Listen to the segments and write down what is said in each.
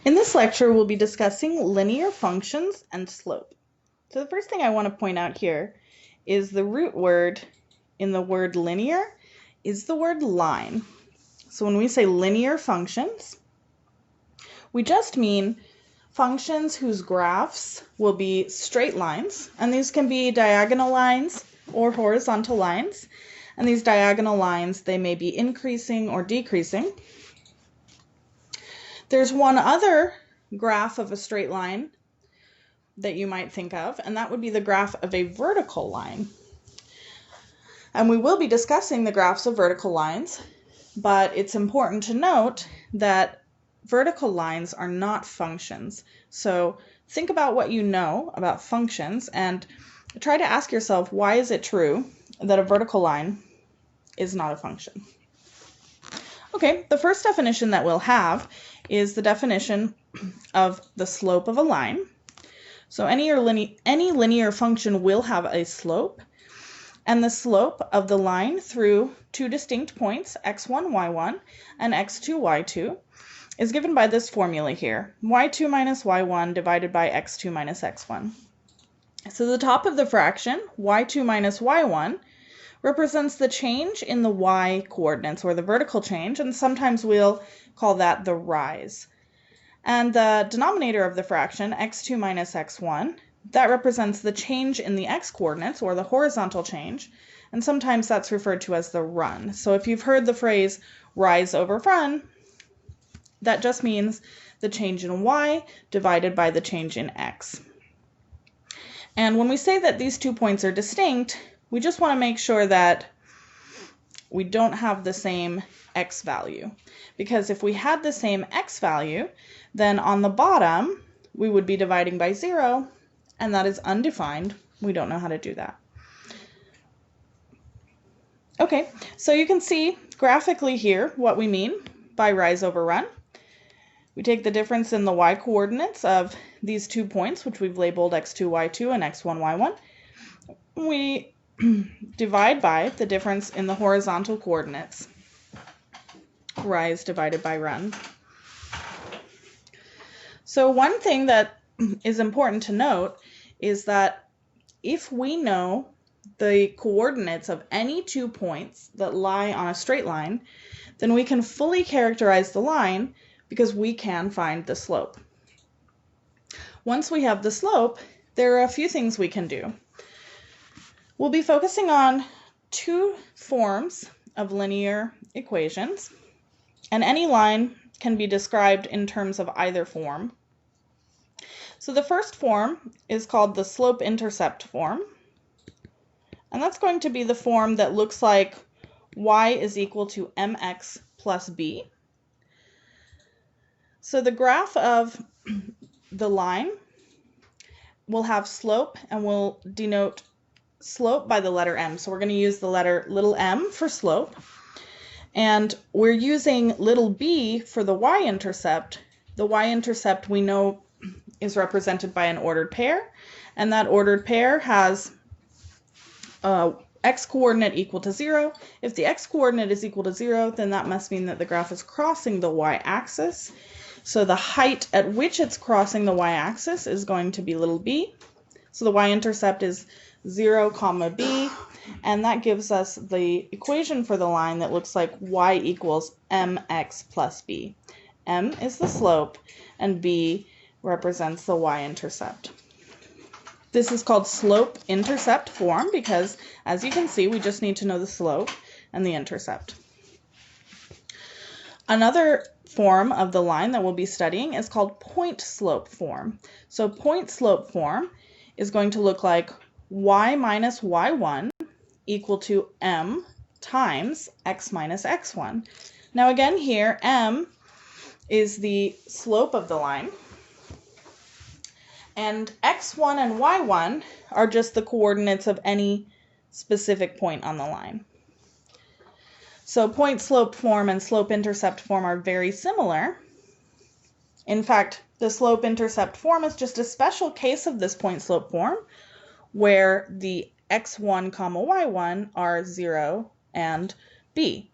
In this lecture, we'll be discussing linear functions and slope. So the first thing I want to point out here is the root word in the word linear is the word line. So when we say linear functions, we just mean functions whose graphs will be straight lines, and these can be diagonal lines or horizontal lines. And these diagonal lines, they may be increasing or decreasing. There's one other graph of a straight line that you might think of, and that would be the graph of a vertical line. And we will be discussing the graphs of vertical lines, but it's important to note that vertical lines are not functions. So think about what you know about functions and try to ask yourself, why is it true that a vertical line is not a function? Okay, the first definition that we'll have is the definition of the slope of a line. So any linear function will have a slope, and the slope of the line through two distinct points, x1, y1, and x2, y2, is given by this formula here, y2 minus y1 divided by x2 minus x1. So the top of the fraction, y2 minus y1, represents the change in the y coordinates, or the vertical change, and sometimes we'll call that the rise. And the denominator of the fraction, x2 minus x1, that represents the change in the x coordinates, or the horizontal change, and sometimes that's referred to as the run. So if you've heard the phrase rise over run, that just means the change in y divided by the change in x. And when we say that these 2 points are distinct, we just want to make sure that we don't have the same x value. Because if we had the same x value, then on the bottom, we would be dividing by 0, and that is undefined. We don't know how to do that. Okay, so you can see graphically here what we mean by rise over run. We take the difference in the y coordinates of these 2 points, which we've labeled x2, y2, and x1, y1. We divide by the difference in the horizontal coordinates, rise divided by run. So one thing that is important to note is that if we know the coordinates of any 2 points that lie on a straight line, then we can fully characterize the line because we can find the slope. Once we have the slope, there are a few things we can do. We'll be focusing on 2 forms of linear equations, and any line can be described in terms of either form. So the first form is called the slope-intercept form, and that's going to be the form that looks like y is equal to mx plus b. So the graph of the line will have slope, and we'll denote slope by the letter m. So we're going to use the letter little m for slope. And we're using little b for the y-intercept. The y-intercept we know is represented by an ordered pair, and that ordered pair has x coordinate equal to 0. If the x coordinate is equal to 0, then that must mean that the graph is crossing the y-axis. So the height at which it's crossing the y-axis is going to be little b. So the y-intercept is 0, comma b, and that gives us the equation for the line that looks like y equals mx plus b. M is the slope, and b represents the y-intercept. This is called slope-intercept form because, as you can see, we just need to know the slope and the intercept. Another form of the line that we'll be studying is called point-slope form. So point-slope form is going to look like y minus y1 equal to m times x minus x1. Now again here, m is the slope of the line, and x1 and y1 are just the coordinates of any specific point on the line. So point-slope form and slope-intercept form are very similar. In fact, the slope-intercept form is just a special case of this point-slope form, where the x1 comma y1 are 0 and b,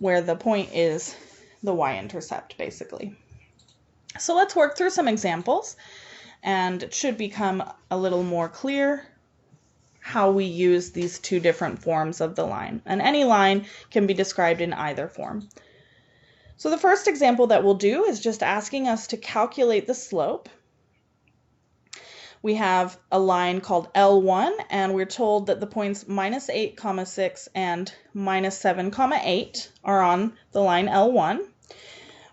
where the point is the y-intercept, basically. So let's work through some examples, and it should become a little more clear how we use these two different forms of the line. And any line can be described in either form. So the first example that we'll do is just asking us to calculate the slope. We have a line called L1, and we're told that the points -8, 6 and -7, 8 are on the line L1.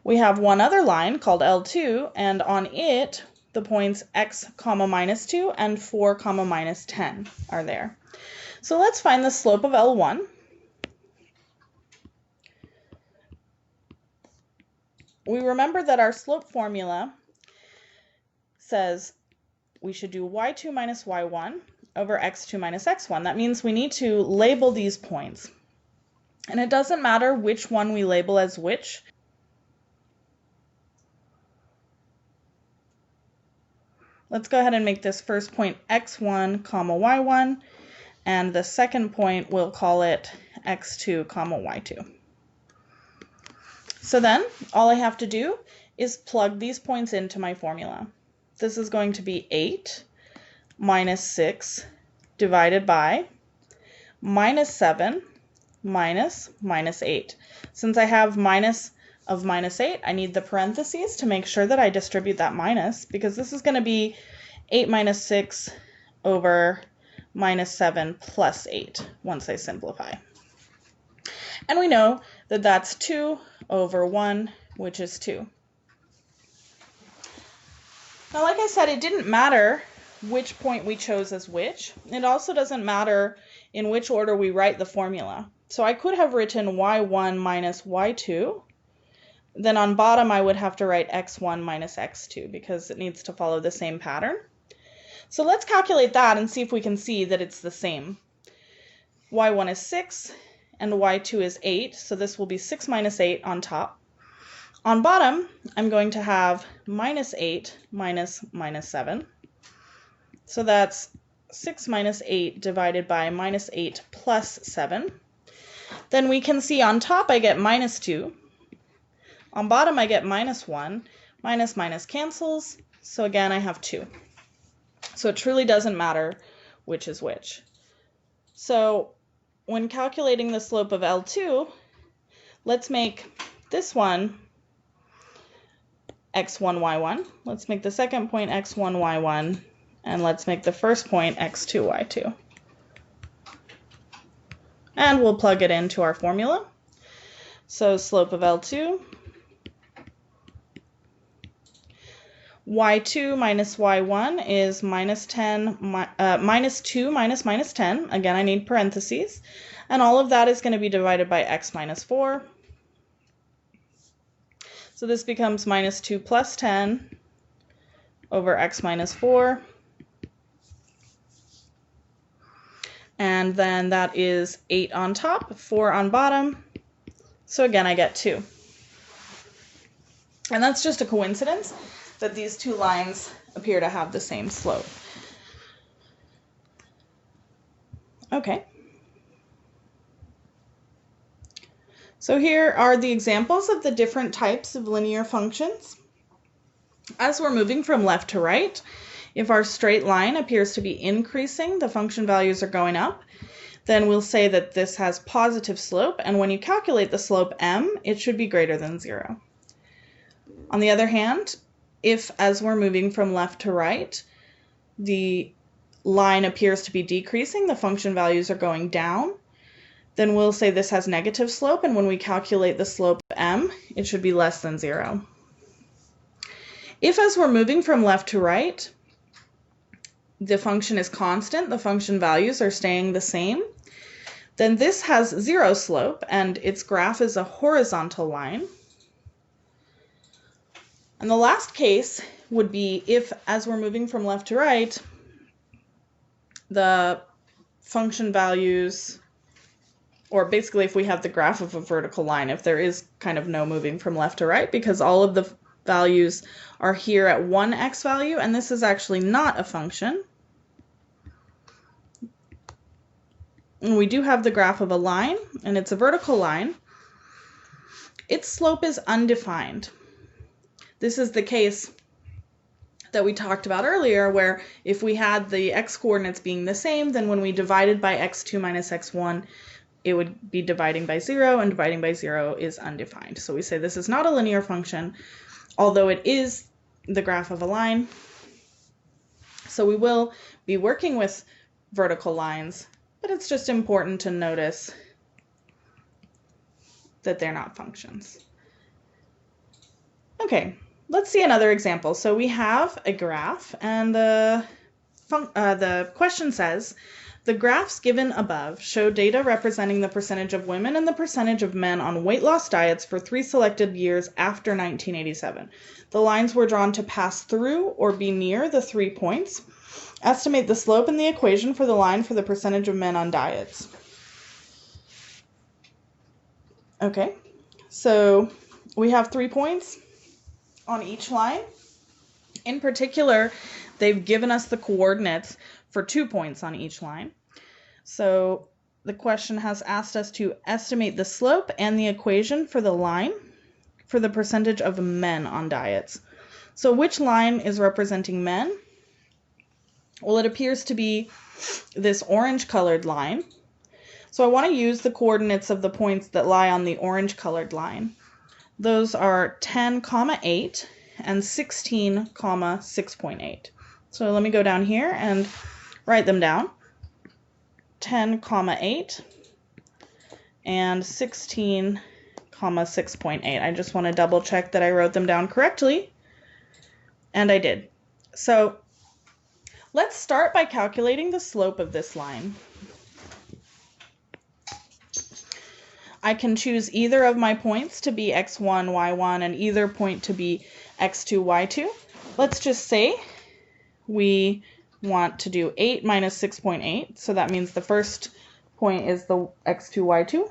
We have one other line called L2, and on it, the points x, -2 and 4, -10 are there. So let's find the slope of L1. We remember that our slope formula says we should do y2 minus y1 over x2 minus x1. That means we need to label these points. And it doesn't matter which one we label as which. Let's go ahead and make this first point x1, y1, and the second point we'll call it x2, y2. So then all I have to do is plug these points into my formula. This is going to be 8 minus 6 divided by -7 minus -8. Since I have minus of -8, I need the parentheses to make sure that I distribute that minus, because this is going to be 8 minus 6 over -7 plus 8 once I simplify. And we know that that's 2 over 1, which is 2. Now, like I said, it didn't matter which point we chose as which. It also doesn't matter in which order we write the formula. So I could have written y1 minus y2. Then on bottom, I would have to write x1 minus x2 because it needs to follow the same pattern. So let's calculate that and see if we can see that it's the same. y1 is 6 and y2 is 8, so this will be 6 minus 8 on top. On bottom, I'm going to have -8 minus -7. So that's 6 minus 8 divided by -8 plus 7. Then we can see on top I get -2. On bottom I get -1. Minus minus cancels, so again I have 2. So it truly doesn't matter which is which. So when calculating the slope of L2, let's make this one x1, y1. Let's make the second point x1, y1, and let's make the first point x2, y2. And we'll plug it into our formula. So slope of L2, y2 minus y1 is -2 minus -10. Again, I need parentheses. And all of that is going to be divided by x minus 4. So this becomes -2 plus 10 over x minus 4. And then that is 8 on top, 4 on bottom. So again, I get 2. And that's just a coincidence that these two lines appear to have the same slope. Okay. So here are the examples of the different types of linear functions. As we're moving from left to right, if our straight line appears to be increasing, the function values are going up, then we'll say that this has positive slope, and when you calculate the slope m, it should be greater than 0. On the other hand, if as we're moving from left to right, the line appears to be decreasing, the function values are going down, then we'll say this has negative slope, and when we calculate the slope m, it should be less than 0. If as we're moving from left to right, the function is constant, the function values are staying the same, then this has 0 slope, and its graph is a horizontal line. And the last case would be if, as we're moving from left to right, the function values, or basically if we have the graph of a vertical line, if there is kind of no moving from left to right, because all of the values are here at one x value, and this is actually not a function. And we do have the graph of a line, and it's a vertical line. Its slope is undefined. This is the case that we talked about earlier, where if we had the x-coordinates being the same, then when we divided by x2 minus x1, it would be dividing by 0, and dividing by 0 is undefined. So we say this is not a linear function, although it is the graph of a line. So we will be working with vertical lines, but it's just important to notice that they're not functions. Okay, let's see another example. So we have a graph, and the question says, the graphs given above show data representing the percentage of women and the percentage of men on weight loss diets for 3 selected years after 1987. The lines were drawn to pass through or be near the 3 points. Estimate the slope in the equation for the line for the percentage of men on diets. Okay, so we have 3 points on each line. In particular, they've given us the coordinates for 2 points on each line. So the question has asked us to estimate the slope and the equation for the line for the percentage of men on diets. So which line is representing men? Well, it appears to be this orange colored line. So I want to use the coordinates of the points that lie on the orange colored line. Those are 10, 8 and 16, 6.8. So let me go down here and write them down. 10, 8 and 16, 6.8. I just want to double check that I wrote them down correctly, and I did. So let's start by calculating the slope of this line. I can choose either of my points to be x1, y1, and either point to be x2, y2. Let's just say we want to do 8 minus 6.8, so that means the first point is the x2, y2,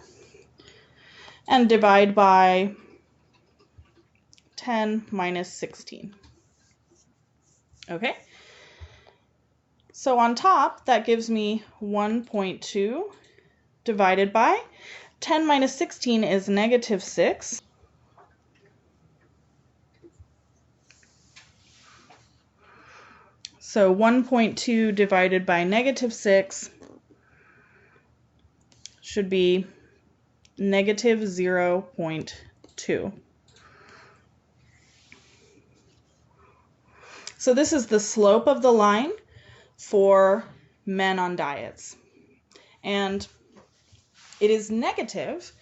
and divide by 10 minus 16. Okay, so on top, that gives me 1.2 divided by 10 minus 16 is negative 6. So 1.2 divided by negative 6 should be negative 0.2. So this is the slope of the line for men on diets. And it is negative,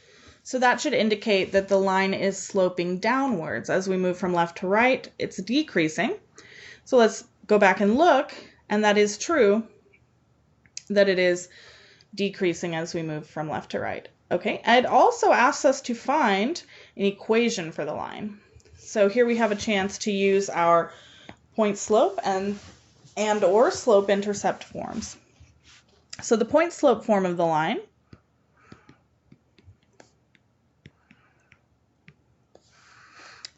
so that should indicate that the line is sloping downwards. As we move from left to right, it's decreasing. So let's go back and look, and that is true, that it is decreasing as we move from left to right. Okay, it also asks us to find an equation for the line. So here we have a chance to use our point slope and or slope intercept forms. So the point slope form of the line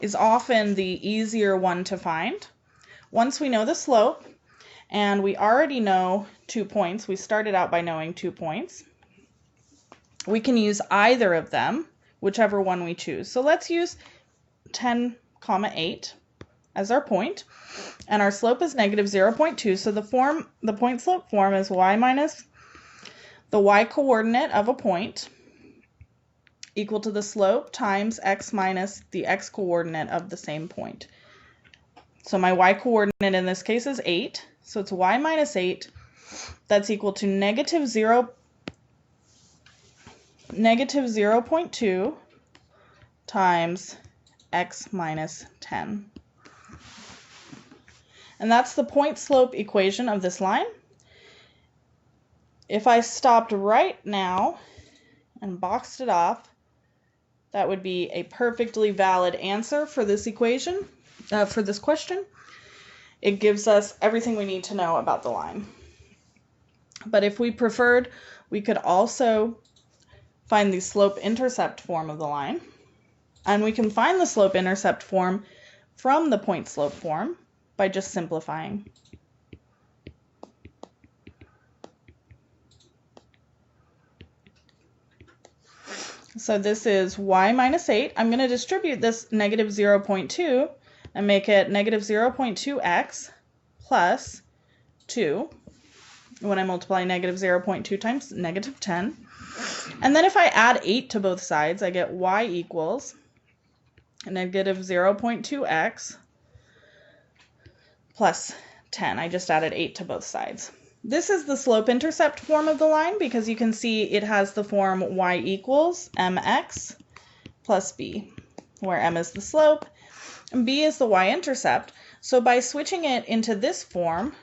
is often the easier one to find. Once we know the slope, and we already know 2 points, we started out by knowing 2 points, we can use either of them, whichever one we choose. So let's use 10, 8 as our point, and our slope is negative 0.2, so the point slope form is y minus the y coordinate of a point equal to the slope times x minus the x coordinate of the same point. So my y coordinate in this case is 8, so it's y minus 8. That's equal to negative 0.2 times x minus 10. And that's the point slope equation of this line. If I stopped right now and boxed it off, that would be a perfectly valid answer for this equation, for this question. It gives us everything we need to know about the line. But if we preferred, we could also find the slope-intercept form of the line. And we can find the slope-intercept form from the point slope form by just simplifying. So this is y minus 8. I'm going to distribute this negative 0.2 and make it negative 0.2x plus 2 when I multiply negative 0.2 times negative 10. And then if I add 8 to both sides, I get y equals negative 0.2x plus 10. I just added 8 to both sides. This is the slope-intercept form of the line because you can see it has the form y equals mx plus b, where m is the slope and b is the y-intercept. So by switching it into this form,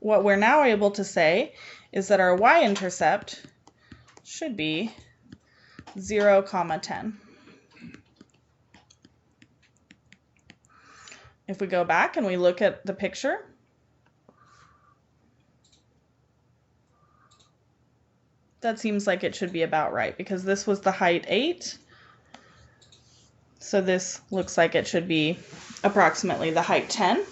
what we're now able to say is that our y-intercept should be 0, 10. If we go back and we look at the picture, that seems like it should be about right because this was the height 8. So this looks like it should be approximately the height 10.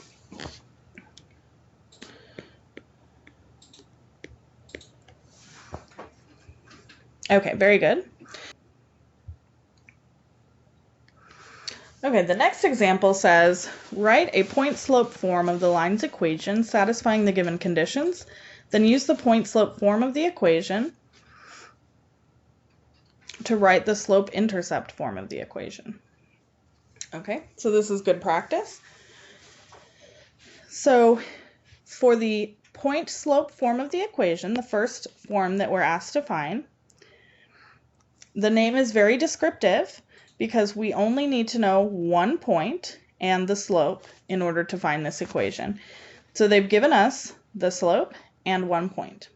Okay, very good. Okay, the next example says, write a point-slope form of the line's equation satisfying the given conditions, then use the point-slope form of the equation to write the slope-intercept form of the equation. Okay, so this is good practice. So for the point-slope form of the equation, the first form that we're asked to find, the name is very descriptive because we only need to know one point and the slope in order to find this equation. So they've given us the slope and 1 point.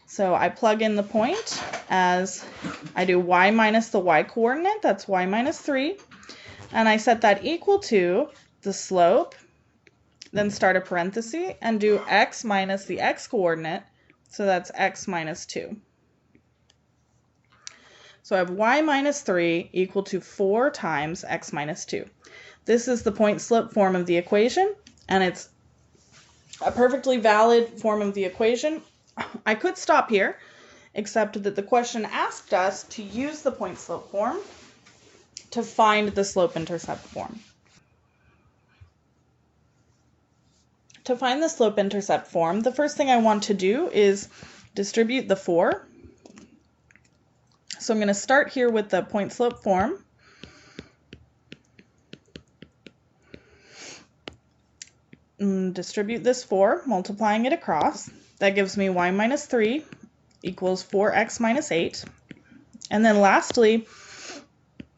So I plug in the point as I do y minus the y coordinate, that's y minus 3, and I set that equal to the slope, then start a parenthesis and do x minus the x coordinate, so that's x minus 2. So I have y minus 3 equal to 4 times x minus 2. This is the point-slope form of the equation, and it's a perfectly valid form of the equation. I could stop here, except that the question asked us to use the point-slope form to find the slope-intercept form. To find the slope-intercept form, the first thing I want to do is distribute the 4. So I'm going to start here with the point-slope form. Distribute this 4, multiplying it across. That gives me y minus 3 equals 4x minus 8. And then lastly,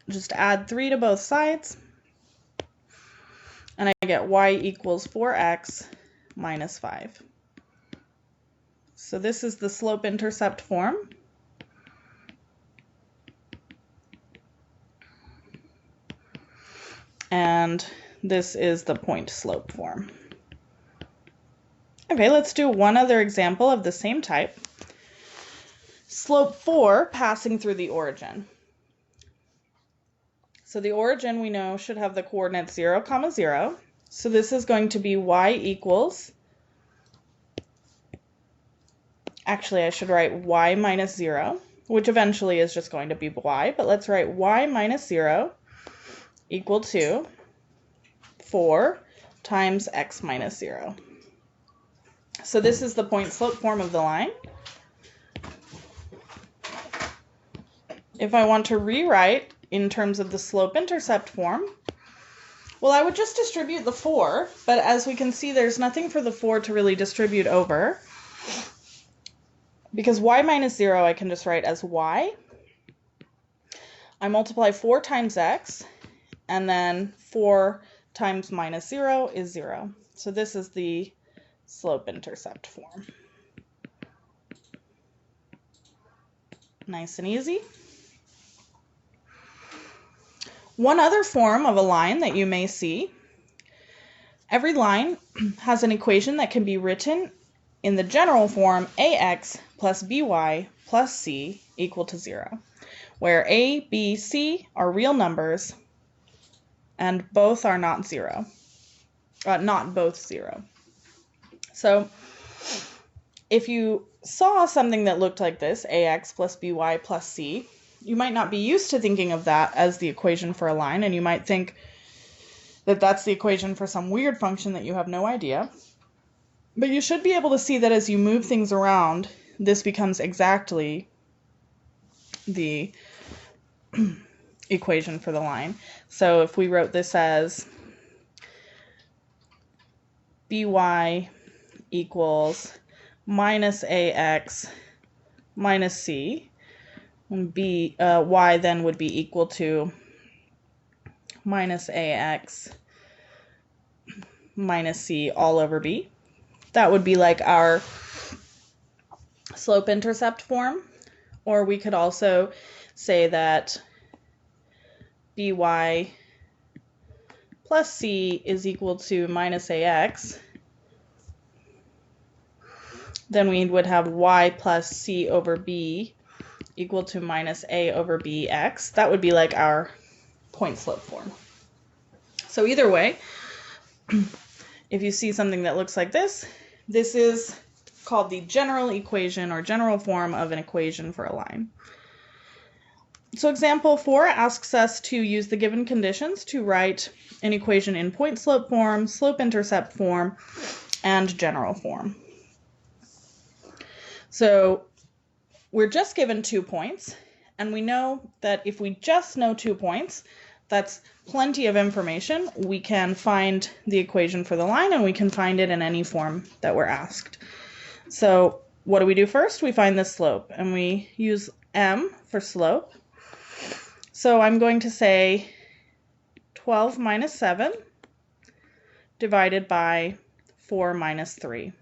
just add 3 to both sides. And I get y equals 4x minus 5. So this is the slope-intercept form. And this is the point-slope form. Okay, let's do one other example of the same type. Slope 4 passing through the origin. So the origin we know should have the coordinates 0, 0. So this is going to be y equals, actually I should write y minus 0, which eventually is just going to be y, but let's write y minus 0 equal to 4 times x minus 0. So this is the point-slope form of the line. If I want to rewrite in terms of the slope-intercept form, well, I would just distribute the 4, but as we can see, there's nothing for the 4 to really distribute over. Because y minus 0 I can just write as y. I multiply 4 times x, and then 4 times minus 0 is 0. So this is the slope-intercept form. Nice and easy. One other form of a line that you may see, every line has an equation that can be written in the general form ax plus by plus c equal to 0, where a, b, c are real numbers and both are not 0. Not both 0. So if you saw something that looked like this, ax plus by plus c, you might not be used to thinking of that as the equation for a line, and you might think, that that's the equation for some weird function that you have no idea. But you should be able to see that as you move things around, this becomes exactly the equation for the line. So if we wrote this as by equals minus ax minus c, and y then would be equal to minus ax minus c all over b. That would be like our slope-intercept form. Or we could also say that by plus c is equal to minus ax. Then we would have y plus c over b equal to minus a over bx. That would be like our point slope form. So either way, if you see something that looks like this is called the general equation or general form of an equation for a line. So example 4 asks us to use the given conditions to write an equation in point slope form, slope intercept form, and general form. So we're just given 2 points, and we know that if we just know 2 points, that's plenty of information. We can find the equation for the line, and we can find it in any form that we're asked. So what do we do first? We find the slope, and we use m for slope. So I'm going to say 12 minus 7 divided by 4 minus 3.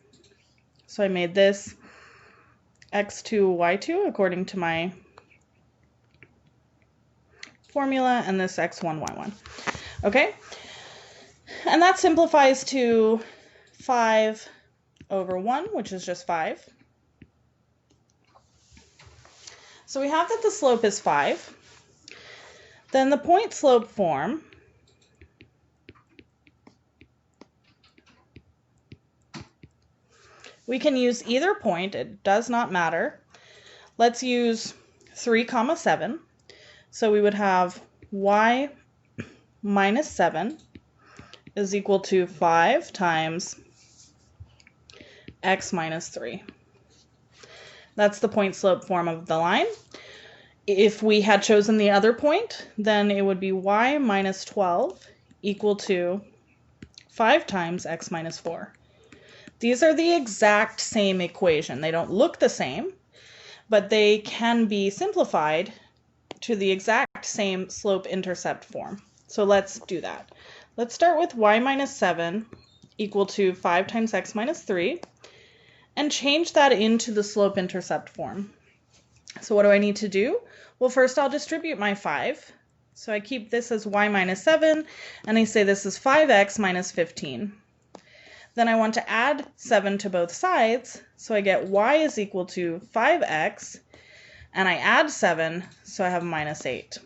So I made this x2, y2 according to my formula, and this x1, y1. Okay? And that simplifies to 5 over 1, which is just 5. So we have that the slope is 5. Then the point slope form we can use either point, it does not matter. Let's use 3, 7. So we would have y minus 7 is equal to 5 times x minus 3. That's the point slope form of the line. If we had chosen the other point, then it would be y minus 12 equal to 5 times x minus 4. These are the exact same equation. They don't look the same, but they can be simplified to the exact same slope-intercept form. So let's do that. Let's start with y minus 7 equal to 5 times x minus 3, and change that into the slope-intercept form. So what do I need to do? Well, first I'll distribute my 5. So I keep this as y minus 7, and I say this is 5x minus 15. Then I want to add 7 to both sides, so I get y is equal to 5x, and I add 7, so I have minus 8.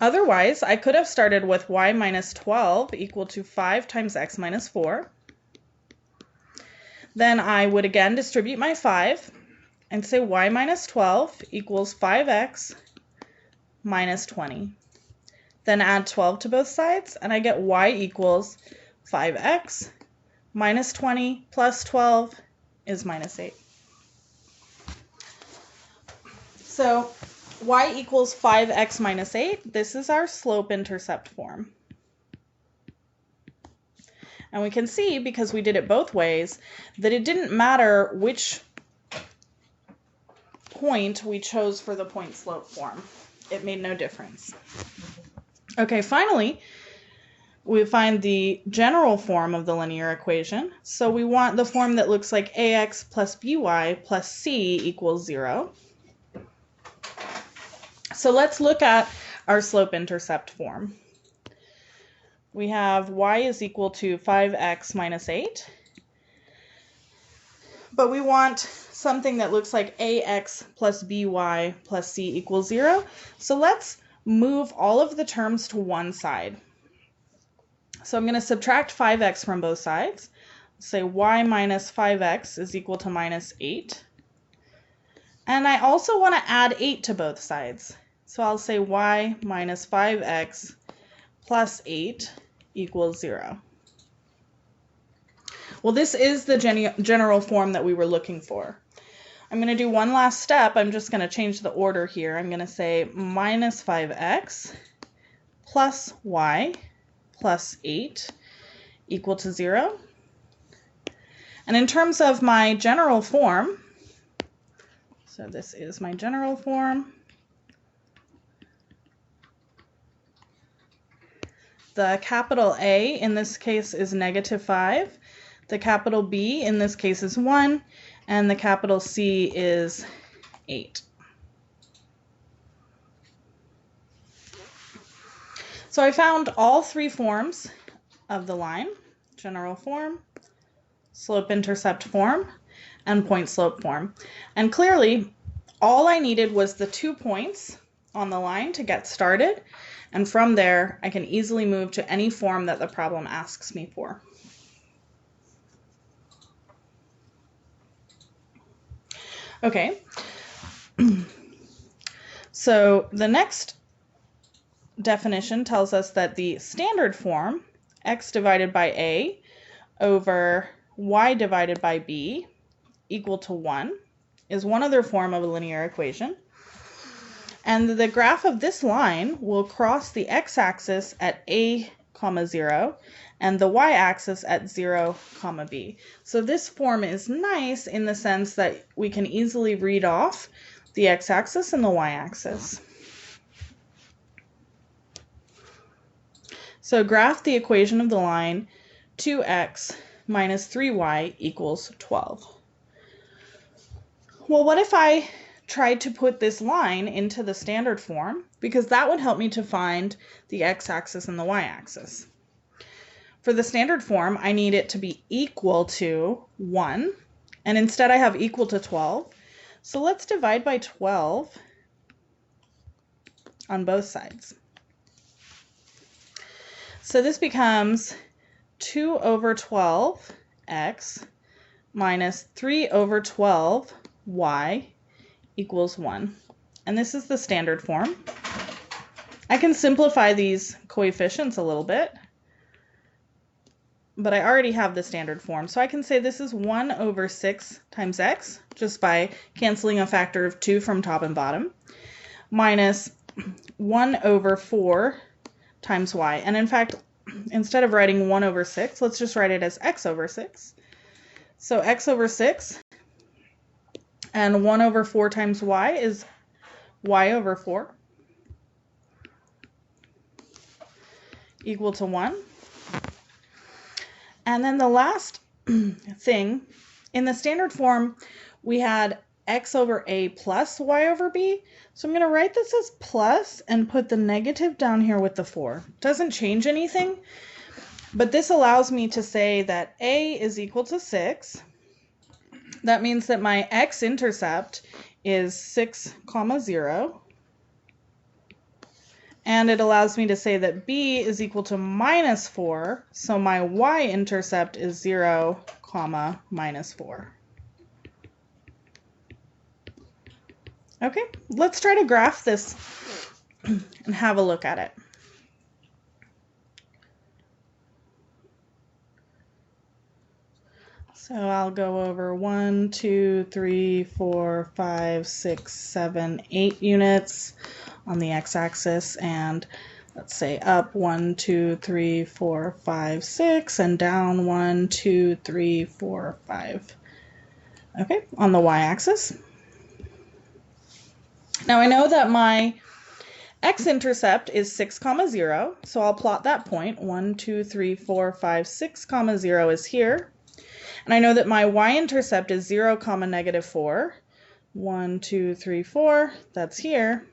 Otherwise, I could have started with y minus 12 equal to 5 times x minus 4. Then I would again distribute my 5 and say y minus 12 equals 5x minus 20. Then add 12 to both sides, and I get y equals 5x minus 20 plus 12 is minus 8. So y equals 5x minus 8. This is our slope-intercept form. And we can see, because we did it both ways, that it didn't matter which point we chose for the point slope form. It made no difference. Okay, finally, we find the general form of the linear equation. So we want the form that looks like ax plus by plus c equals 0. So let's look at our slope-intercept form. We have y is equal to 5x minus 8. But we want something that looks like ax plus by plus c equals 0. So let's move all of the terms to one side. So I'm going to subtract 5x from both sides. Say y minus 5x is equal to minus 8. And I also want to add 8 to both sides. So I'll say y minus 5x plus 8 equals 0. Well, this is the general form that we were looking for. I'm going to do one last step. I'm just going to change the order here. I'm going to say minus 5x plus y plus 8 equal to 0. And in terms of my general form, so this is my general form. The capital A in this case is -5. The capital B in this case is 1. And the capital C is 8. So I found all three forms of the line: general form, slope-intercept form, and point-slope form. And clearly, all I needed was the 2 points on the line to get started. And from there, I can easily move to any form that the problem asks me for. Okay, so the next definition tells us that the standard form, x divided by a over y divided by b equal to 1, is one other form of a linear equation. And the graph of this line will cross the x-axis at a, 0, and the y-axis at 0, b. So this form is nice in the sense that we can easily read off the x-axis and the y-axis. So graph the equation of the line 2x minus 3y equals 12. Well, what if I tried to put this line into the standard form? Because that would help me to find the x-axis and the y-axis. For the standard form, I need it to be equal to 1, and instead I have equal to 12. So let's divide by 12 on both sides. So this becomes 2 over 12x minus 3 over 12y equals 1. And this is the standard form. I can simplify these coefficients a little bit, but I already have the standard form. So I can say this is 1 over 6 times x, just by canceling a factor of 2 from top and bottom, minus 1 over 4 times y. And in fact, instead of writing 1 over 6, let's just write it as x over 6. So x over 6 and 1 over 4 times y is y over 4 equal to 1. And then the last thing, in the standard form, we had x over a plus y over b. So I'm going to write this as plus and put the negative down here with the 4. Doesn't change anything, but this allows me to say that a is equal to 6. That means that my x-intercept is 6, 0. And it allows me to say that b is equal to minus 4, so my y-intercept is 0, minus 4. Okay, let's try to graph this and have a look at it. So I'll go over 1, 2, 3, 4, 5, 6, 7, 8 units on the x-axis, and let's say up 1, 2, 3, 4, 5, 6, and down 1, 2, 3, 4, 5. Okay, on the y-axis. Now I know that my x-intercept is 6, 0, so I'll plot that point. 1, 2, 3, 4, 5, 6, 0 is here. And I know that my y-intercept is 0, -4. 1, 2, 3, 4, that's here.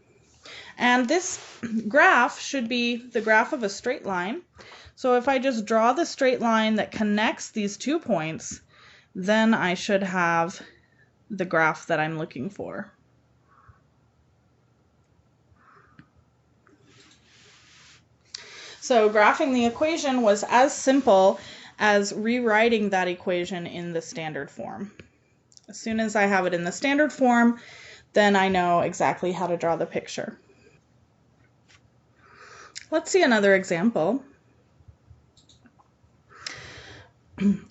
And this graph should be the graph of a straight line. So if I just draw the straight line that connects these 2 points, then I should have the graph that I'm looking for. So graphing the equation was as simple as rewriting that equation in the standard form. As soon as I have it in the standard form, then I know exactly how to draw the picture. Let's see another example.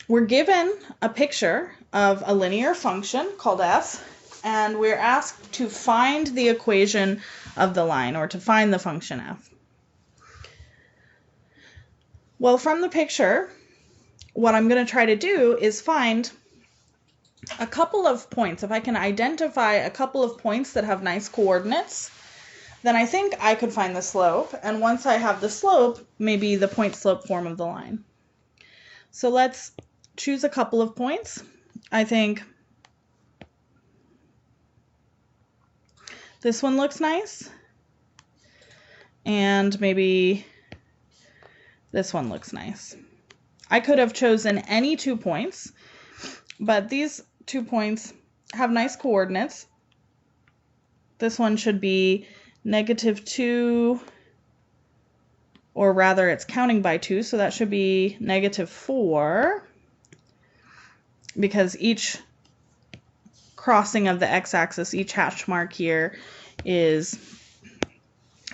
We're given a picture of a linear function called f, and we're asked to find the equation of the line, or to find the function f. Well, from the picture, what I'm going to try to do is find a couple of points. If I can identify a couple of points that have nice coordinates, then I think I could find the slope. And once I have the slope, maybe the point slope form of the line. So let's choose a couple of points. I think this one looks nice. And maybe this one looks nice. I could have chosen any 2 points, but these 2 points have nice coordinates. This one should be -2, or rather it's counting by 2, so that should be -4, because each crossing of the x-axis, each hash mark here is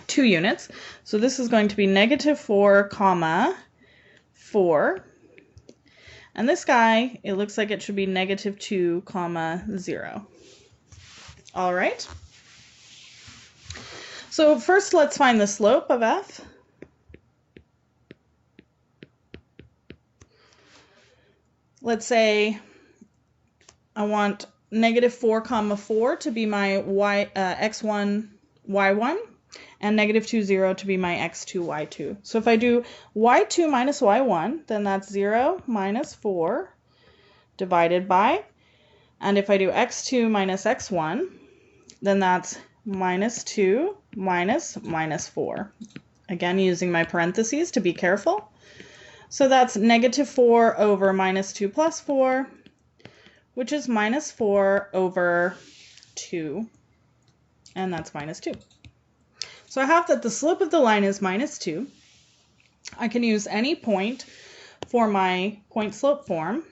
2 units. So this is going to be -4, 4. And this guy, it looks like it should be -2, 0. All right. So first let's find the slope of f. Let's say I want -4, 4 to be my x1, y1, and -2, 0 to be my x2, y2. So if I do y2 minus y1, then that's 0 minus 4 divided by, and if I do x2 minus x1, then that's -2 minus -4. Again, using my parentheses to be careful. So that's -4 over -2 plus 4, which is -4 over 2, and that's -2. So I have that the slope of the line is -2. I can use any point for my point slope form.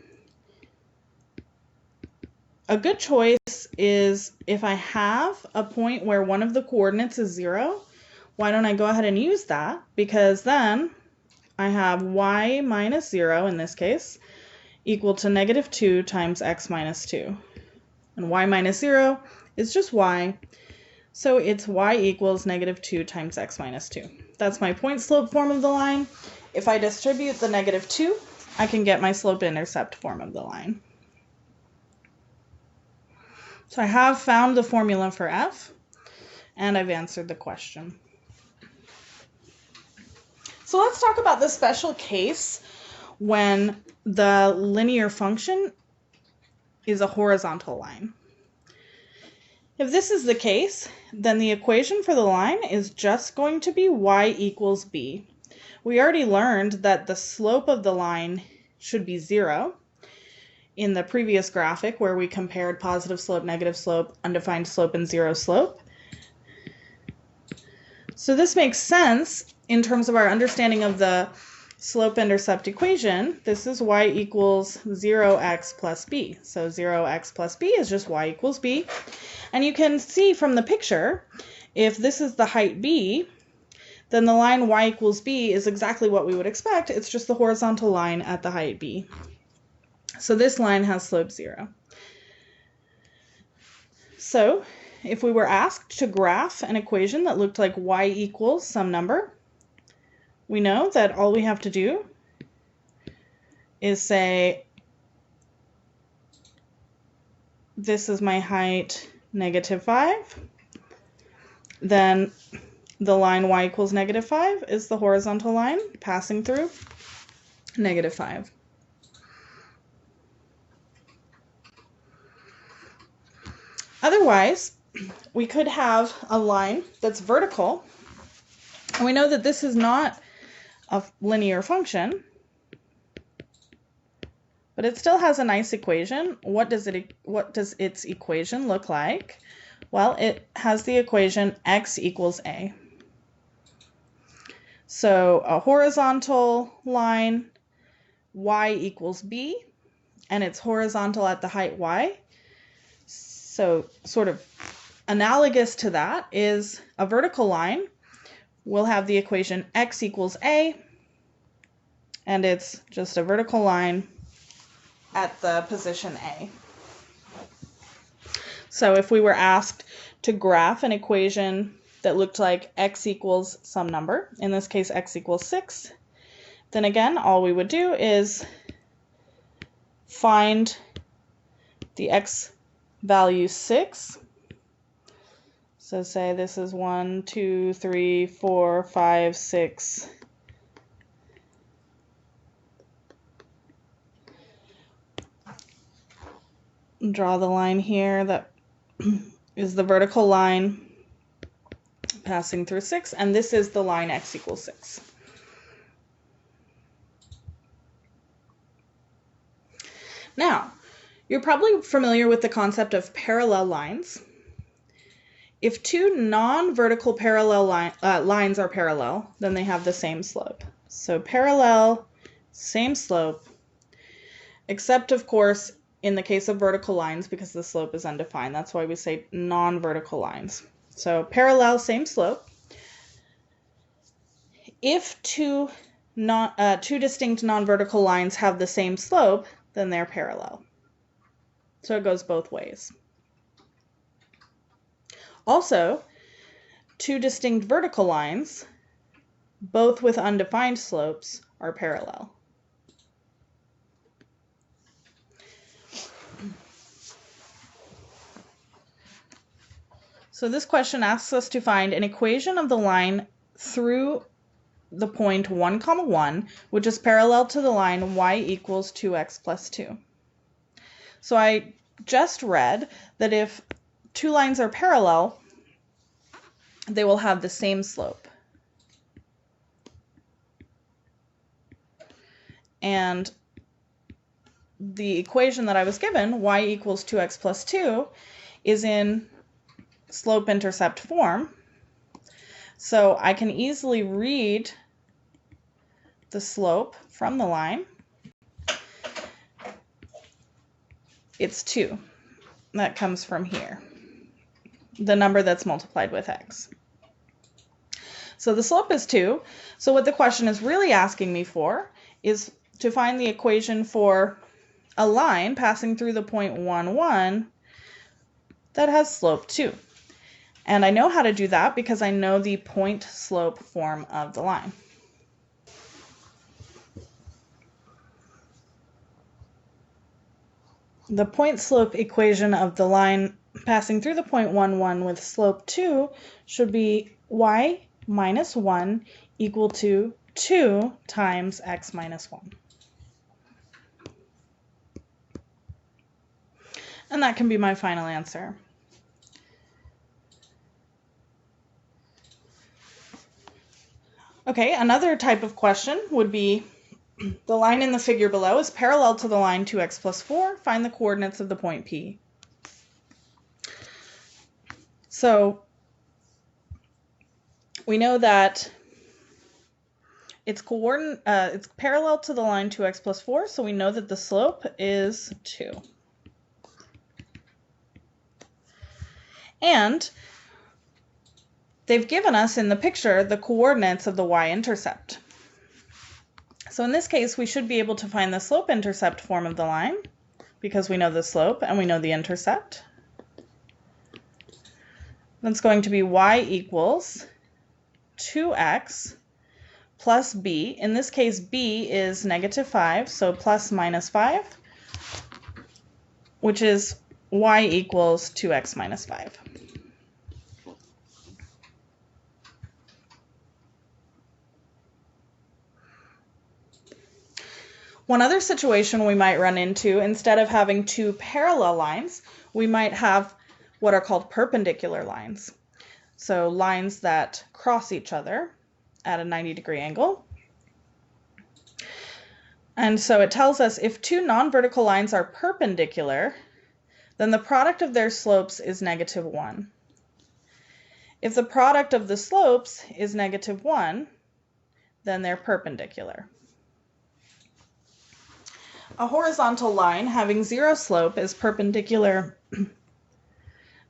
A good choice is if I have a point where one of the coordinates is 0, why don't I go ahead and use that? Because then I have y minus 0, in this case, equal to -2 times x minus 2. And y minus 0 is just y, so it's y equals -2 times x minus 2. That's my point slope form of the line. If I distribute the -2, I can get my slope-intercept form of the line. So I have found the formula for f, and I've answered the question. So let's talk about the special case when the linear function is a horizontal line. If this is the case, then the equation for the line is just going to be y equals b. We already learned that the slope of the line should be 0 in the previous graphic where we compared positive slope, negative slope, undefined slope, and 0 slope. So this makes sense in terms of our understanding of the slope-intercept equation. This is y equals 0x plus b. So 0x plus b is just y equals b. And you can see from the picture, if this is the height b, then the line y equals b is exactly what we would expect. It's just the horizontal line at the height b. So this line has slope 0. So if we were asked to graph an equation that looked like y equals some number, we know that all we have to do is say, this is my height -5. Then the line y equals -5 is the horizontal line passing through -5. Otherwise, we could have a line that's vertical, and we know that this is not a linear function, but it still has a nice equation. What does its equation look like? Well, it has the equation x equals a. So a horizontal line, y equals b, and it's horizontal at the height y. So sort of analogous to that is a vertical line we'll have the equation x equals a, and it's just a vertical line at the position A. So if we were asked to graph an equation that looked like x equals some number, in this case x equals 6, then again all we would do is find the x value 6. So say this is 1, 2, 3, 4, 5, 6. Draw the line here that is the vertical line passing through 6, and this is the line x equals 6. Now, you're probably familiar with the concept of parallel lines. If two non-vertical parallel lines are parallel, then they have the same slope. So parallel, same slope, except of course in the case of vertical lines because the slope is undefined. That's why we say non-vertical lines. So parallel, same slope. If two distinct non-vertical lines have the same slope, then they're parallel. So it goes both ways. Also, two distinct vertical lines, both with undefined slopes, are parallel. So this question asks us to find an equation of the line through the point 1, 1, which is parallel to the line y equals 2x plus 2. So I just read that if two lines are parallel, they will have the same slope. And the equation that I was given, y equals 2x plus 2, is in slope-intercept form. So I can easily read the slope from the line. It's 2. That comes from here, the number that's multiplied with x. So the slope is 2. So what the question is really asking me for is to find the equation for a line passing through the point 1, 1 that has slope 2. And I know how to do that because I know the point slope form of the line. The point slope equation of the line passing through the point 1, 1 with slope 2 should be y minus 1 equal to 2 times x minus 1. And that can be my final answer. Okay, another type of question would be, the line in the figure below is parallel to the line 2x plus 4. Find the coordinates of the point P. So we know that it's parallel to the line 2x plus 4, so we know that the slope is 2. And they've given us in the picture the coordinates of the y-intercept. So in this case, we should be able to find the slope-intercept form of the line because we know the slope and we know the intercept. That's going to be y equals 2x plus b. In this case, b is -5, so plus minus 5, which is y equals 2x minus 5. One other situation we might run into, instead of having two parallel lines, we might have what are called perpendicular lines. So lines that cross each other at a 90-degree angle. And so it tells us if two non-vertical lines are perpendicular, then the product of their slopes is -1. If the product of the slopes is -1, then they're perpendicular. A horizontal line having 0 slope is perpendicular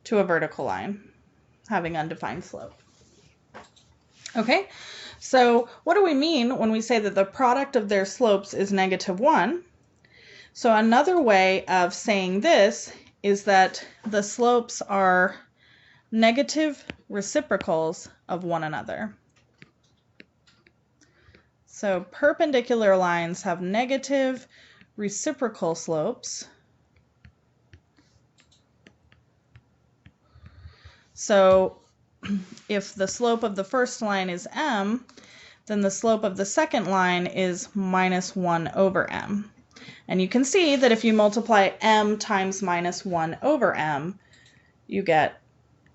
to a vertical line having undefined slope. Okay, so what do we mean when we say that the product of their slopes is -1? So another way of saying this is that the slopes are negative reciprocals of one another. So perpendicular lines have negative reciprocal slopes. So if the slope of the first line is m, then the slope of the second line is -1 over m. And you can see that if you multiply m times -1 over m, you get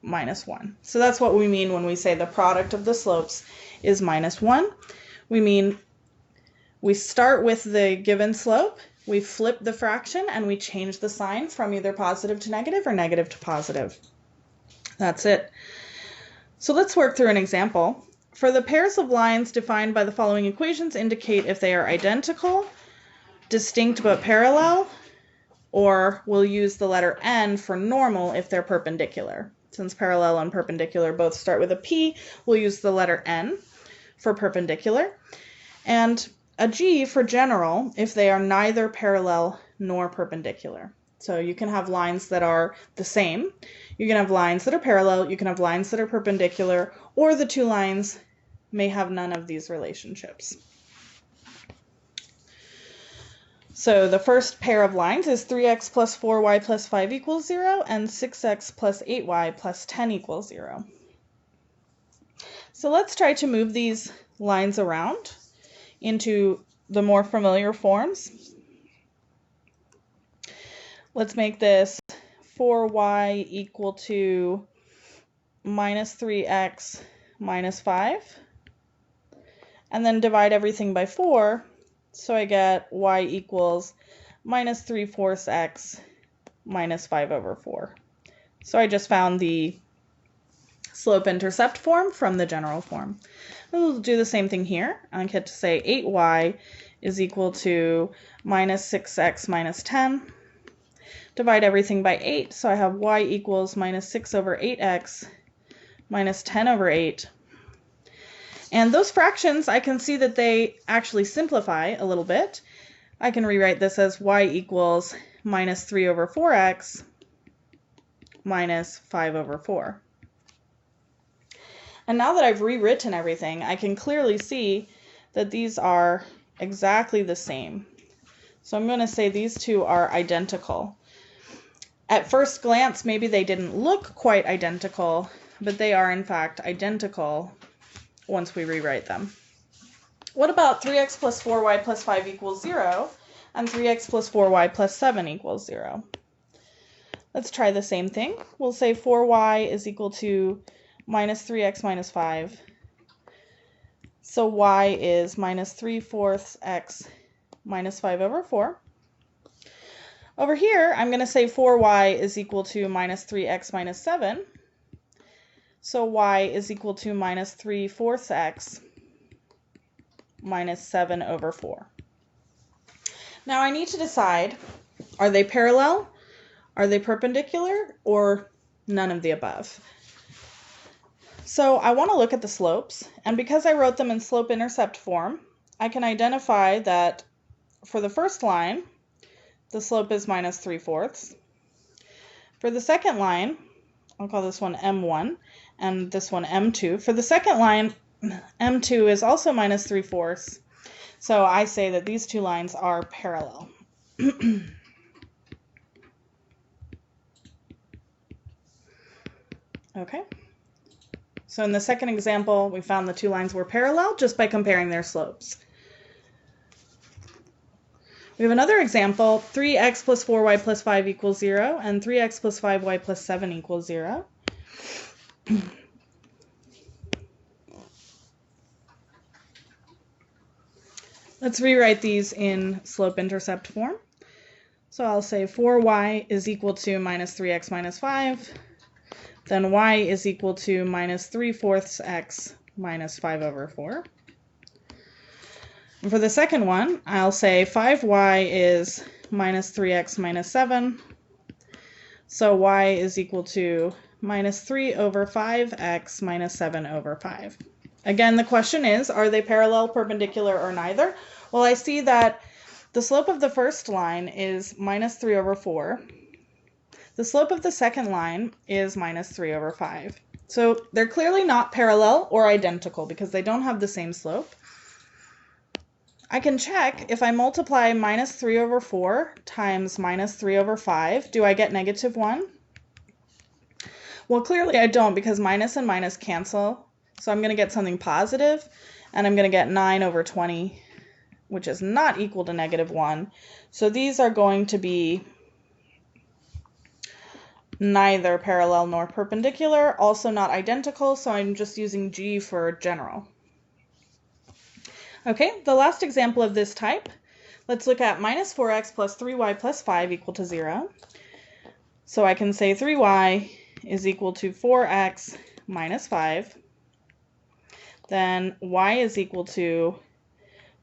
-1. So that's what we mean when we say the product of the slopes is -1. We mean we start with the given slope, we flip the fraction, and we change the sign from either positive to negative or negative to positive. That's it. So let's work through an example. For the pairs of lines defined by the following equations, indicate if they are identical, distinct but parallel, or we'll use the letter n for normal if they're perpendicular. Since parallel and perpendicular both start with a P, we'll use the letter n for perpendicular, and a G for general if they are neither parallel nor perpendicular. So you can have lines that are the same, you can have lines that are parallel, you can have lines that are perpendicular, or the two lines may have none of these relationships. So the first pair of lines is 3x plus 4y plus 5 equals 0 and 6x plus 8y plus 10 equals 0. So let's try to move these lines around into the more familiar forms. Let's make this 4y equal to minus 3x minus 5, and then divide everything by 4, so I get y equals minus 3/4 x minus 5 over 4. So I just found the slope-intercept form from the general form. We'll do the same thing here. I get to say 8y is equal to minus 6x minus 10. Divide everything by 8, so I have y equals minus 6 over 8x minus 10 over 8. And those fractions, I can see that they actually simplify a little bit. I can rewrite this as y equals minus 3 over 4x minus 5 over 4. And now that I've rewritten everything, I can clearly see that these are exactly the same. So I'm going to say these two are identical. At first glance, maybe they didn't look quite identical, but they are in fact identical once we rewrite them. What about 3x plus 4y plus 5 equals 0 and 3x plus 4y plus 7 equals 0? Let's try the same thing. We'll say 4y is equal to minus 3x minus 5. So y is minus 3/4 x minus 5 over 4. Over here, I'm going to say 4y is equal to minus 3x minus 7. So y is equal to minus 3/4 x minus 7 over 4. Now I need to decide, are they parallel, are they perpendicular, or none of the above? So I want to look at the slopes, and because I wrote them in slope-intercept form, I can identify that for the first line, the slope is minus 3/4. For the second line, I'll call this one M1 and this one M2. For the second line, M2 is also minus 3/4. So I say that these two lines are parallel. Okay. So in the second example, we found the two lines were parallel just by comparing their slopes. We have another example, 3x plus 4y plus 5 equals 0, and 3x plus 5y plus 7 equals 0. Let's rewrite these in slope-intercept form. So I'll say 4y is equal to minus 3x minus 5, then y is equal to minus 3/4 x minus 5 over 4. And for the second one, I'll say 5y is minus 3x minus 7. So y is equal to minus 3 over 5x minus 7 over 5. Again, the question is, are they parallel, perpendicular, or neither? Well, I see that the slope of the first line is minus 3 over 4. The slope of the second line is minus 3 over 5. So they're clearly not parallel or identical because they don't have the same slope. I can check if I multiply minus 3 over 4 times minus 3 over 5, do I get negative 1? Well, clearly I don't because minus and minus cancel. So I'm going to get something positive, and I'm going to get 9 over 20, which is not equal to negative 1. So these are going to be neither parallel nor perpendicular, also not identical, so I'm just using G for general. Okay, the last example of this type, let's look at minus 4x plus 3y plus 5 equal to 0. So I can say 3y is equal to 4x minus 5. Then y is equal to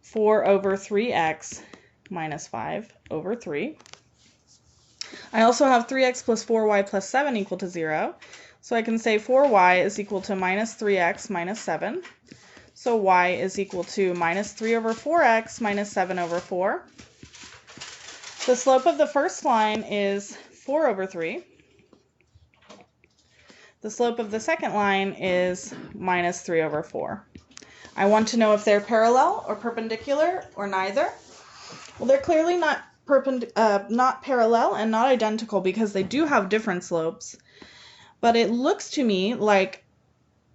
4 over 3x minus 5 over 3. I also have 3x plus 4y plus 7 equal to 0. So I can say 4y is equal to minus 3x minus 7. So y is equal to minus 3 over 4x minus 7 over 4. The slope of the first line is 4 over 3. The slope of the second line is minus 3 over 4. I want to know if they're parallel or perpendicular or neither. Well, they're clearly not parallel and not identical because they do have different slopes. But it looks to me like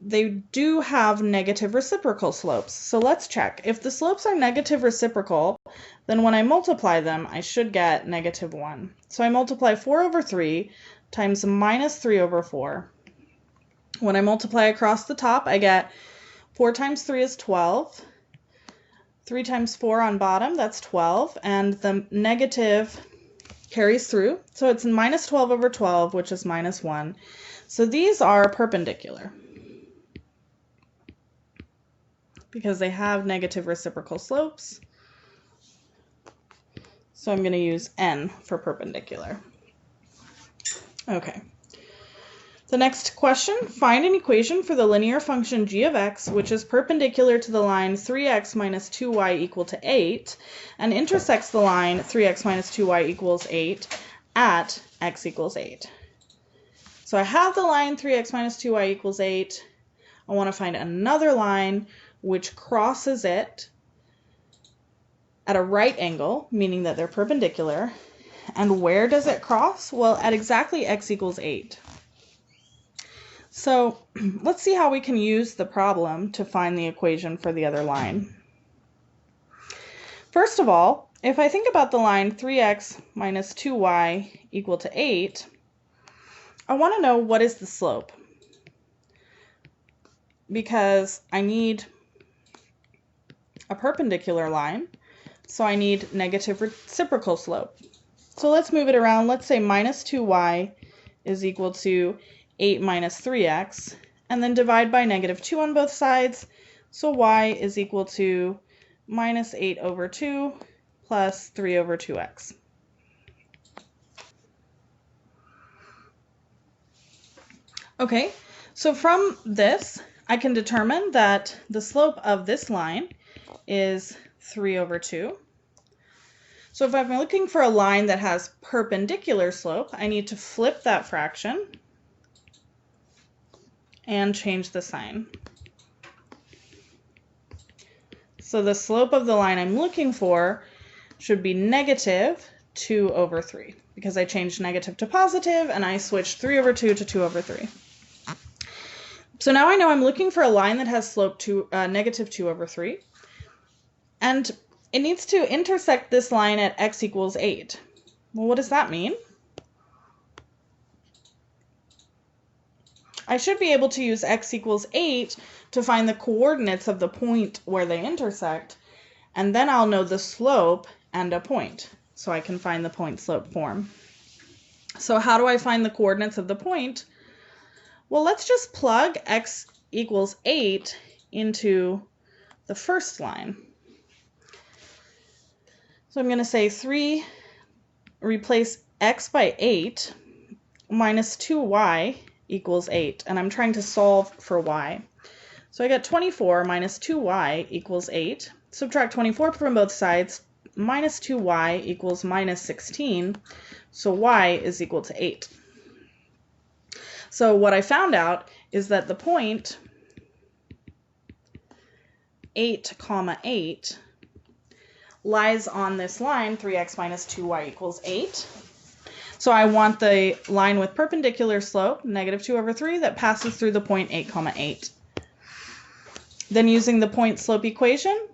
they do have negative reciprocal slopes. So let's check. If the slopes are negative reciprocal, then when I multiply them, I should get negative 1. So I multiply 4 over 3 times minus 3 over 4. When I multiply across the top, I get 4 times 3 is 12. 3 times 4 on bottom, that's 12. And the negative carries through. So it's minus 12 over 12, which is minus 1. So these are perpendicular because they have negative reciprocal slopes. So I'm going to use N for perpendicular. Okay. The next question, find an equation for the linear function g of x, which is perpendicular to the line 3x minus 2y equal to 8, and intersects the line 3x minus 2y equals 8 at x equals 8. So I have the line 3x minus 2y equals 8. I want to find another line which crosses it at a right angle, meaning that they're perpendicular. And where does it cross? Well, at exactly x equals 8. So let's see how we can use the problem to find the equation for the other line. First of all, if I think about the line 3x minus 2y equal to 8, I want to know what is the slope, because I need a perpendicular line, so I need negative reciprocal slope. So let's move it around. Let's say minus 2y is equal to 8 minus 3x, and then divide by negative 2 on both sides. So y is equal to minus 8 over 2 plus 3 over 2x. Okay, so from this, I can determine that the slope of this line is 3 over 2. So if I'm looking for a line that has perpendicular slope, I need to flip that fraction and change the sign. So the slope of the line I'm looking for should be negative 2 over 3, because I changed negative to positive and I switched 3 over 2 to 2 over 3. So now I know I'm looking for a line that has slope negative 2 over 3, and it needs to intersect this line at x equals 8. Well, what does that mean? I should be able to use x equals 8 to find the coordinates of the point where they intersect, and then I'll know the slope and a point, so I can find the point-slope form. So how do I find the coordinates of the point? Well, let's just plug x equals 8 into the first line. So I'm going to say replace x by 8 minus 2y equals 8, and I'm trying to solve for y. So I get 24 minus 2y equals 8. Subtract 24 from both sides. Minus 2y equals minus 16. So y is equal to 8. So what I found out is that the point 8, 8 lies on this line 3x minus 2y equals 8. So I want the line with perpendicular slope, negative 2 over 3, that passes through the point 8, 8. Then using the point slope equation,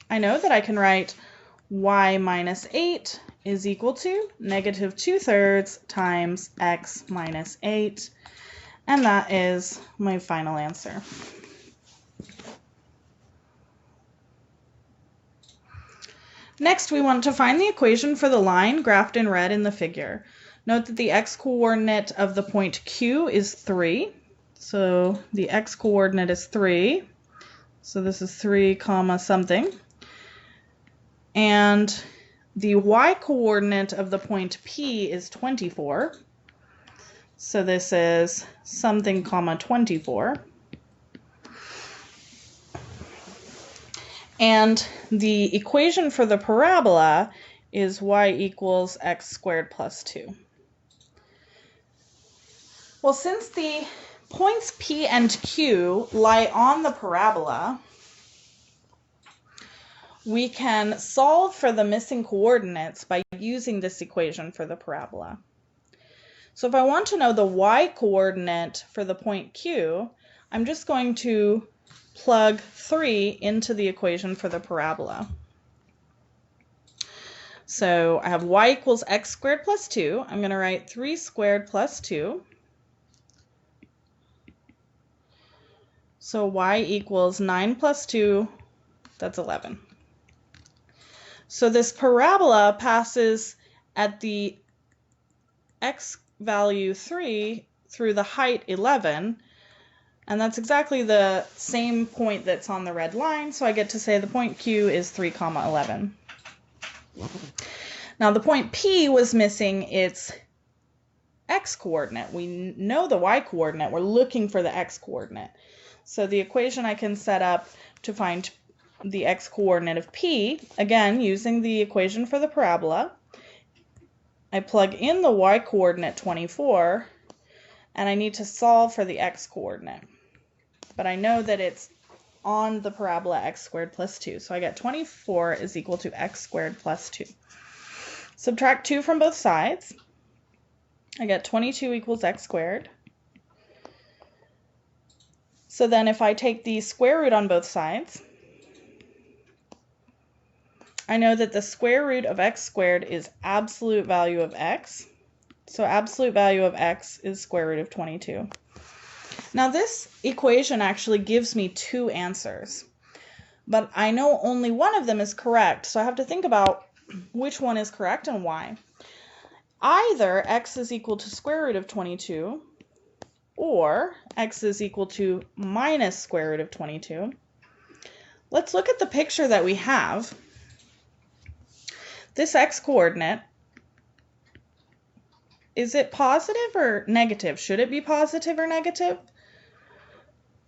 I know that I can write y minus 8 is equal to negative 2/3 times x minus 8. And that is my final answer. Next, we want to find the equation for the line graphed in red in the figure. Note that the x-coordinate of the point Q is 3. So the x-coordinate is 3. So this is 3 comma something. And the y-coordinate of the point P is 24. So this is something comma 24. And the equation for the parabola is y equals x squared plus 2. Well, since the points P and Q lie on the parabola, we can solve for the missing coordinates by using this equation for the parabola. So if I want to know the y-coordinate for the point Q, I'm just going to plug 3 into the equation for the parabola. So I have y equals x squared plus 2. I'm going to write 3 squared plus 2. So y equals 9 plus 2, that's 11. So this parabola passes at the x value 3 through the height 11, and that's exactly the same point that's on the red line, so I get to say the point Q is 3 comma 11. Now the point P was missing its x-coordinate. We know the y-coordinate, we're looking for the x-coordinate. So the equation I can set up to find the x-coordinate of P, again using the equation for the parabola, I plug in the y-coordinate 24, and I need to solve for the x-coordinate. But I know that it's on the parabola x squared plus 2. So I get 24 is equal to x squared plus 2. Subtract 2 from both sides. I get 22 equals x squared. So then if I take the square root on both sides, I know that the square root of x squared is absolute value of x. So absolute value of x is square root of 22. Now this equation actually gives me 2 answers, but I know only one of them is correct, so I have to think about which one is correct and why. Either x is equal to square root of 22, or x is equal to minus square root of 22. Let's look at the picture that we have. This x-coordinate, is it positive or negative? Should it be positive or negative?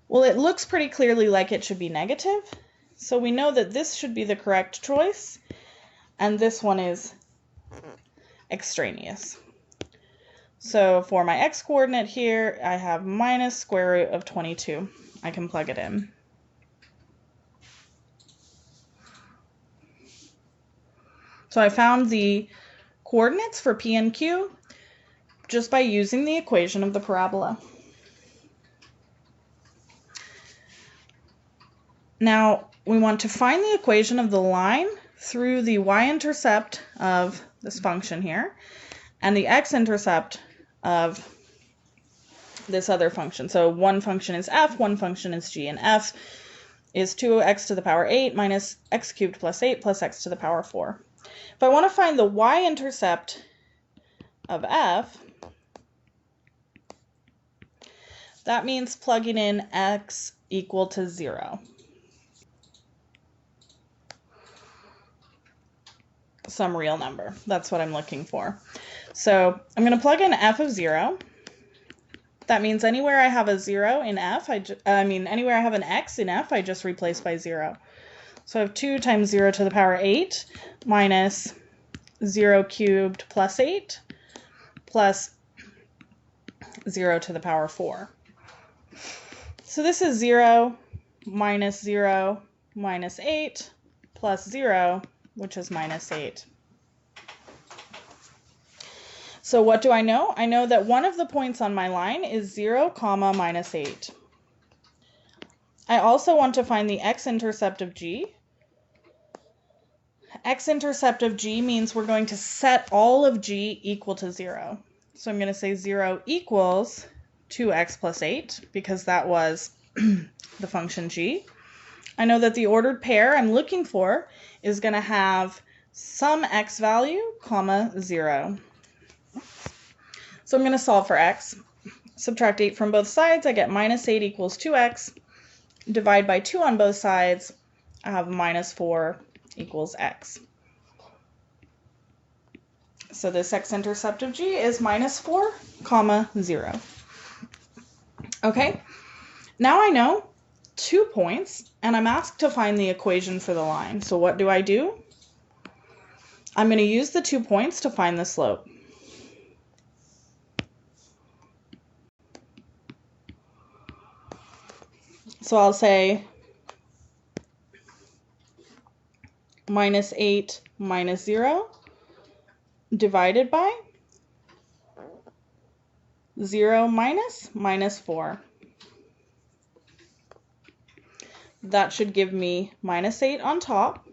Well, it looks pretty clearly like it should be negative, so we know that this should be the correct choice, and this one is extraneous. So for my x-coordinate here, I have minus square root of 22. I can plug it in. So I found the coordinates for P and Q just by using the equation of the parabola. Now we want to find the equation of the line through the y-intercept of this function here and the x-intercept of this other function. So one function is f, one function is g, and f is 2x to the power 8 minus x cubed plus 8 plus x to the power 4. If I want to find the y-intercept of f, that means plugging in x equal to 0. Some real number. That's what I'm looking for. So I'm going to plug in f of 0. That means anywhere I have a 0 in f, anywhere I have an x in f, I just replace by 0. So I have 2 times 0 to the power 8 minus 0 cubed plus 8 plus 0 to the power 4. So this is 0 minus 8 plus 0, which is minus 8. So what do I know? I know that one of the points on my line is 0, comma, minus 8. I also want to find the x-intercept of g. X-intercept of g means we're going to set all of g equal to 0. So I'm going to say 0 equals 2x plus 8, because that was the function g. I know that the ordered pair I'm looking for is going to have some x value, comma, 0. So I'm going to solve for x. Subtract 8 from both sides, I get minus 8 equals 2x. Divide by 2 on both sides, I have minus 4 equals x. So this x-intercept of g is minus 4, comma, 0. Okay, now I know 2 points, and I'm asked to find the equation for the line. So what do? I'm going to use the 2 points to find the slope. So I'll say minus 8 minus 0 divided by 0 minus 4. That should give me minus 8 on top.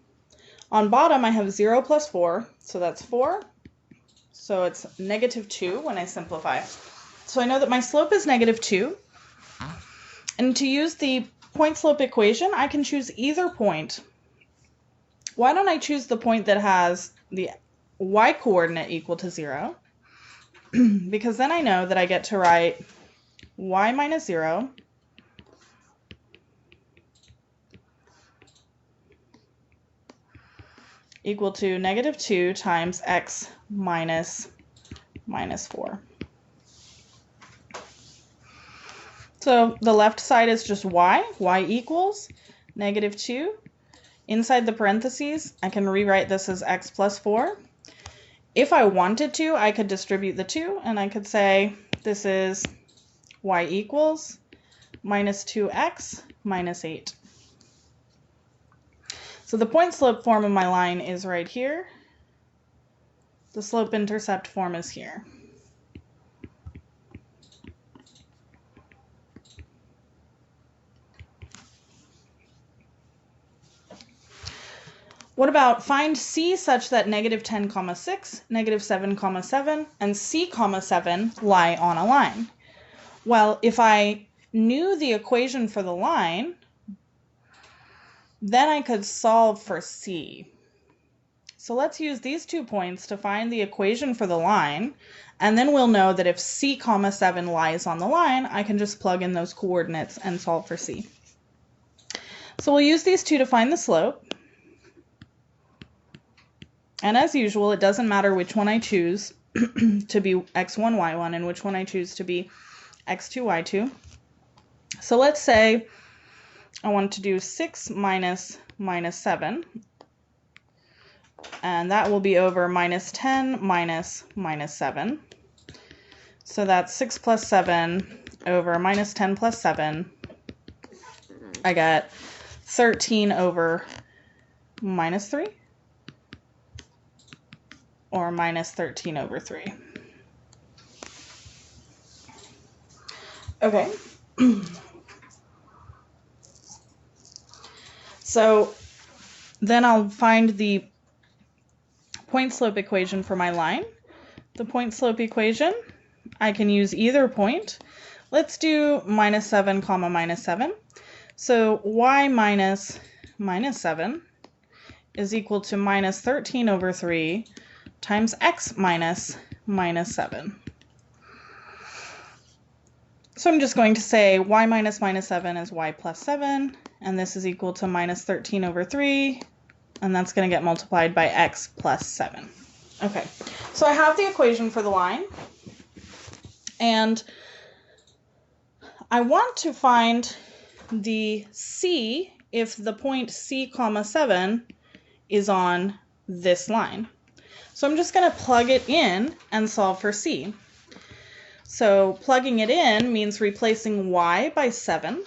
On bottom, I have 0 plus 4, so that's 4. So it's negative 2 when I simplify. So I know that my slope is negative 2. And to use the point-slope equation, I can choose either point. Why don't I choose the point that has the y-coordinate equal to 0? Because then I know that I get to write y minus 0 equal to negative 2 times x minus 4. So the left side is just y equals negative 2. Inside the parentheses, I can rewrite this as x plus 4. If I wanted to, I could distribute the 2, and I could say this is y equals minus 2x minus 8. So the point-slope form of my line is right here. The slope-intercept form is here. What about find c such that negative 10, 6, negative 7, 7, and c, 7 lie on a line? Well, if I knew the equation for the line, then I could solve for c. So let's use these 2 points to find the equation for the line, and then we'll know that if c, 7 lies on the line, I can just plug in those coordinates and solve for c. So we'll use these 2 to find the slope. And as usual, it doesn't matter which one I choose to be x1, y1, and which one I choose to be x2, y2. So let's say I want to do 6 minus 7, and that will be over minus 10 minus 7. So that's 6 plus 7 over minus 10 plus 7. I get 13 over minus 3. Or minus 13 over 3. Okay. So then I'll find the point-slope equation for my line. The point-slope equation, I can use either point. Let's do minus 7, minus 7. So y minus 7 is equal to minus 13 over 3 times x minus 7. So I'm just going to say y minus 7 is y plus 7, and this is equal to minus 13 over 3, and that's going to get multiplied by x plus 7. Okay, so I have the equation for the line, and I want to find the C if the point C comma 7 is on this line. So I'm just going to plug it in and solve for C. So plugging it in means replacing y by 7.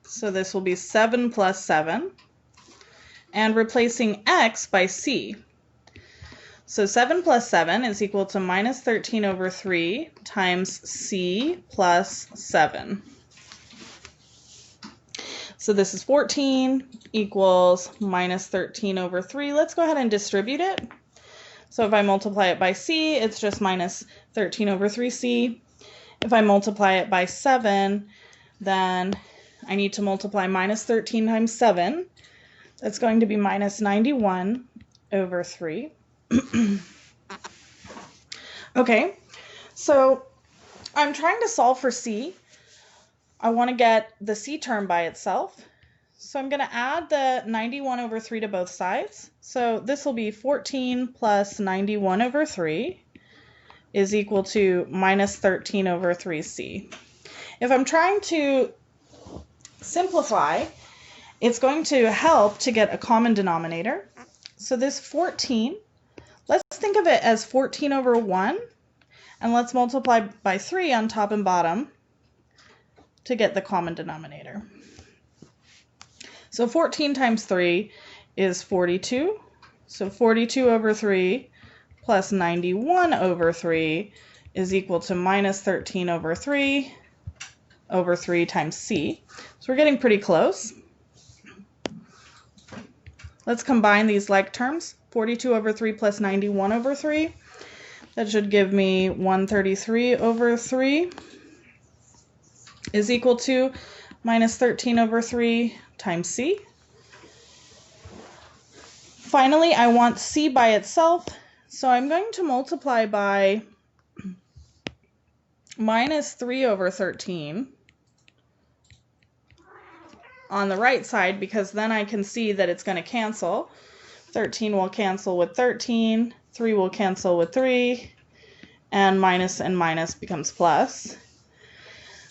So this will be 7 plus 7. And replacing x by c. So 7 plus 7 is equal to minus 13 over 3 times c plus 7. So this is 14 equals minus 13 over 3. Let's go ahead and distribute it. So if I multiply it by c, it's just minus 13 over 3c. If I multiply it by 7, then I need to multiply minus 13 times 7. That's going to be minus 91 over 3. Okay, so I'm trying to solve for c. I want to get the c term by itself. So I'm going to add the 91 over 3 to both sides. So this will be 14 plus 91 over 3 is equal to minus 13 over 3c. If I'm trying to simplify, it's going to help to get a common denominator. So this 14, let's think of it as 14 over 1, and let's multiply by 3 on top and bottom to get the common denominator. So 14 times 3 is 42. So 42 over 3 plus 91 over 3 is equal to minus 13 over 3 times c. So we're getting pretty close. Let's combine these like terms. 42 over 3 plus 91 over 3. That should give me 133 over 3 is equal to minus 13 over 3 times c. Finally, I want c by itself, so I'm going to multiply by minus 3 over 13 on the right side, because then I can see that it's going to cancel. 13 will cancel with 13, 3 will cancel with 3, and minus becomes plus.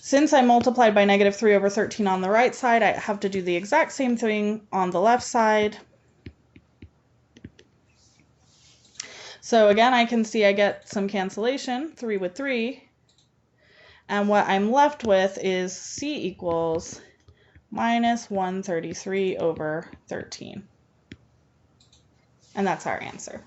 Since I multiplied by negative 3 over 13 on the right side, I have to do the exact same thing on the left side. So again, I can see I get some cancellation, 3 with 3, and what I'm left with is c equals minus 133 over 13. And that's our answer.